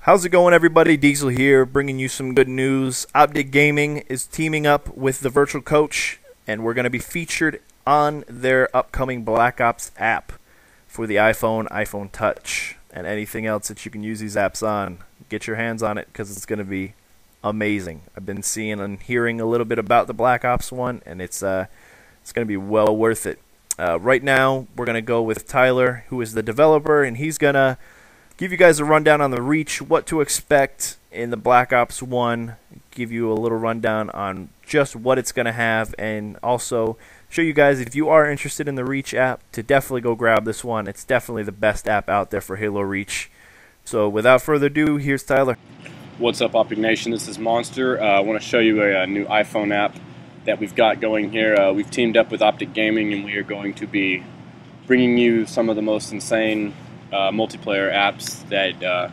How's it going, everybody? Diesel here, bringing you some good news. OpTic Gaming is teaming up with the Virtual Coach, and we're going to be featured on their upcoming Black Ops app for the iPhone, iPhone Touch, and anything else that you can use these apps on. Get your hands on it because it's going to be amazing. I've been seeing and hearing a little bit about the Black Ops one, and it's going to be well worth it. Right now, we're going to go with Tyler, who is the developer, and he's going to give you guys a rundown on the Reach, what to expect in the Black Ops 1, give you a little rundown on just what it's going to have, and also show you guys, if you are interested in the Reach app, to definitely go grab this one. It's definitely the best app out there for Halo Reach. So without further ado, here's Tyler. What's up, OpTic Nation? This is Monster. I want to show you a new iPhone app that we've got going here. We've teamed up with OpTic Gaming, and we are going to be bringing you some of the most insane multiplayer apps that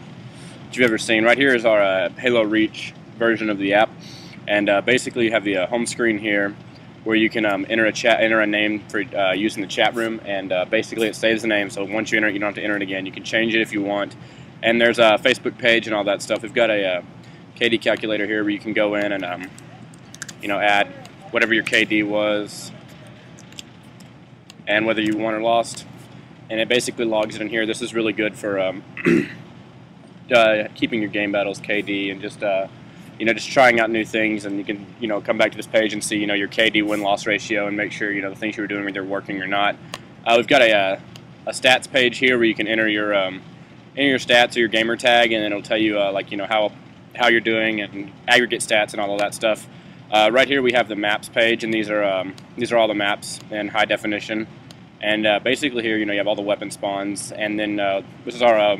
you've ever seen. Right here is our Halo Reach version of the app, and basically you have the home screen here where you can enter a name for using the chat room, and basically it saves the name, so once you enter it, you don't have to enter it again. You can change it if you want, and there's a Facebook page and all that stuff. We've got a KD calculator here where you can go in and add whatever your KD was and whether you won or lost. And it basically logs it in here. This is really good for keeping your game battles KD and just just trying out new things. And you can come back to this page and see your KD win-loss ratio and make sure the things you were doing whether they're working or not. We've got a stats page here where you can enter your stats or your gamer tag, and it'll tell you how you're doing and aggregate stats and all of that stuff. Right here we have the maps page, and these are all the maps in high definition. And basically here, you have all the weapon spawns, and then this is our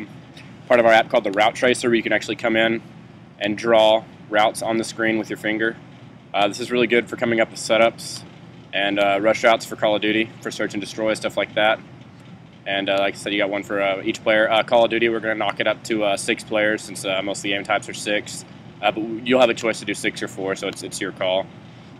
part of our app called the Route Tracer, where you can actually come in and draw routes on the screen with your finger. This is really good for coming up with setups and rush routes for Call of Duty, for search and destroy, stuff like that. And like I said, you got one for each player. Call of Duty, we're going to knock it up to 6 players, since most of the game types are 6. But you'll have a choice to do 6 or 4, so it's your call.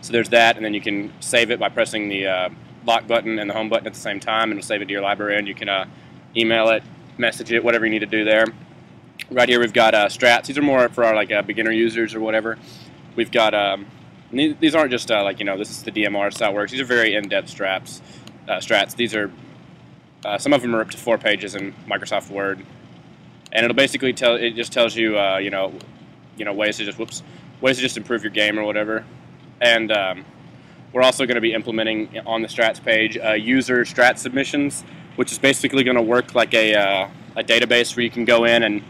So there's that, and then you can save it by pressing the lock button and the home button at the same time, and it'll save it to your library, and you can email it, message it, whatever you need to do there. Right here we've got strats. These are more for our beginner users or whatever. We've got these aren't just this is the DMR, that's how it works. These are very in-depth strats. These are some of them are up to 4 pages in Microsoft Word, and it'll basically tells you ways to just improve your game or whatever. And we're also going to be implementing on the strats page user strat submissions, which is basically going to work like a database where you can go in and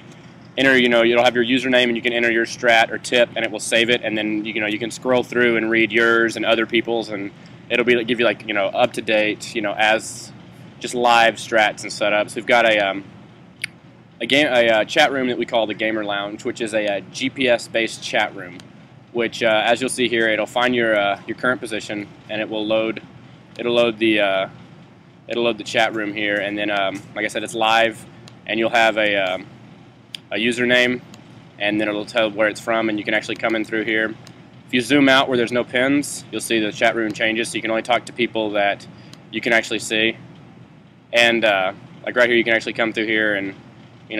enter, you'll have your username and you can enter your strat or tip, and it will save it, and then you can scroll through and read yours and other people's, and it'll give you up to date, as just live strats and setups. We've got a chat room that we call the Gamer Lounge, which is a GPS-based chat room, which, as you'll see here, it'll find your current position, and it'll load the chat room here, and then like I said, it's live, and you'll have a username, and then it'll tell where it's from, and you can actually come in through here. If you zoom out where there's no pins, you'll see the chat room changes, so you can only talk to people that you can actually see. And like right here, you can actually come through here and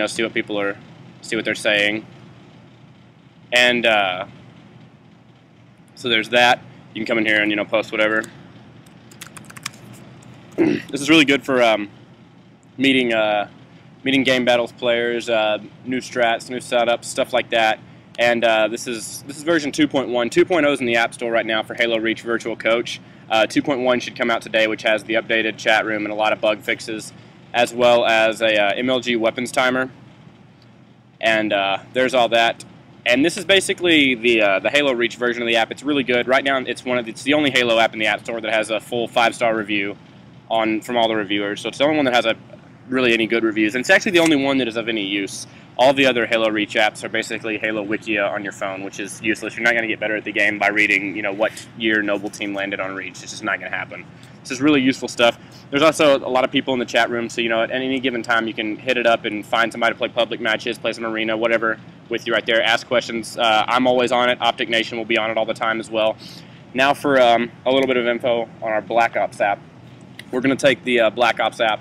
see what they're saying. And so there's that. You can come in here and post whatever. This is really good for meeting game battles players, new strats, new setups, stuff like that. And this is version 2.1. 2.0 is in the App Store right now for Halo Reach Virtual Coach. 2.1 should come out today, which has the updated chat room and a lot of bug fixes, as well as a MLG weapons timer. And there's all that. And this is basically the Halo Reach version of the app. It's really good. Right now, it's the only Halo app in the App Store that has a full 5-star review from all the reviewers. So it's the only one that has really any good reviews, and it's actually the only one that is of any use. All the other Halo Reach apps are basically Halo Wikia on your phone, which is useless. You're not going to get better at the game by reading, what year Noble Team landed on Reach. It's just not going to happen. This is really useful stuff. There's also a lot of people in the chat room, so at any given time you can hit it up and find somebody to play public matches, play some arena, whatever, with you right there. Ask questions. I'm always on it. OpTic Nation will be on it all the time as well. Now for a little bit of info on our Black Ops app. We're going to take the Black Ops app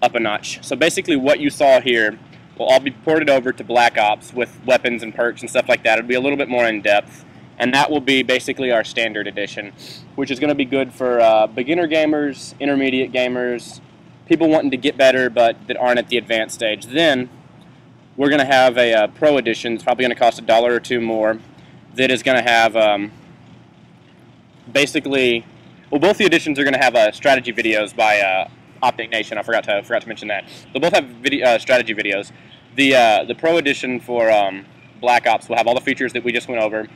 up a notch. So basically what you saw here will all be ported over to Black Ops with weapons and perks and stuff like that. It'll be a little bit more in depth, and that will be basically our standard edition, which is going to be good for beginner gamers, intermediate gamers, people wanting to get better but that aren't at the advanced stage. Then we're going to have a Pro edition. It's probably going to cost $1 or $2 more. That is going to have basically, well, both the editions are going to have strategy videos by OpTic Nation. I forgot to mention that. They'll both have strategy videos. The Pro edition for Black Ops will have all the features that we just went over.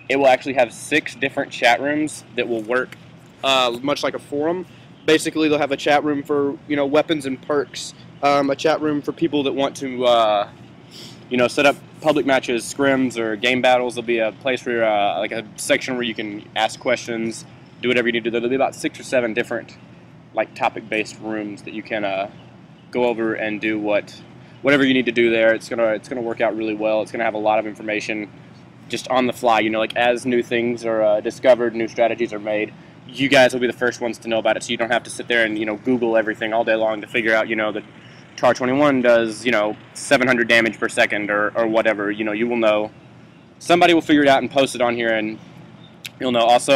It will actually have 6 different chat rooms that will work much like a forum. Basically, they'll have a chat room for weapons and perks, a chat room for people that want to set up public matches, scrims, or game battles. There'll be a place where like a section where you can ask questions, do whatever you need to do. There'll be about 6 or 7 different like topic-based rooms that you can go over and do whatever you need to do there. It's gonna work out really well. It's gonna have a lot of information just on the fly. like as new things are discovered, new strategies are made, you guys will be the first ones to know about it. So you don't have to sit there and Google everything all day long to figure out that Tar 21 does 700 damage per second or whatever. You will know. Somebody will figure it out and post it on here, and you'll know. Also,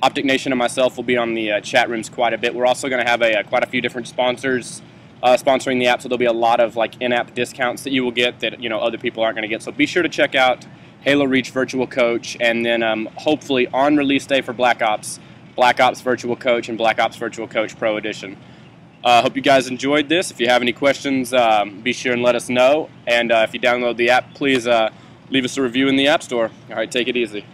OpTic Nation and myself will be on the chat rooms quite a bit. We're also going to have quite a few different sponsors sponsoring the app, so there'll be a lot of like in-app discounts that you will get that other people aren't going to get. So be sure to check out Halo Reach Virtual Coach, and then hopefully on release day for Black Ops Virtual Coach and Black Ops Virtual Coach Pro Edition. Hope you guys enjoyed this. If you have any questions, be sure and let us know. And if you download the app, please leave us a review in the App Store. All right, take it easy.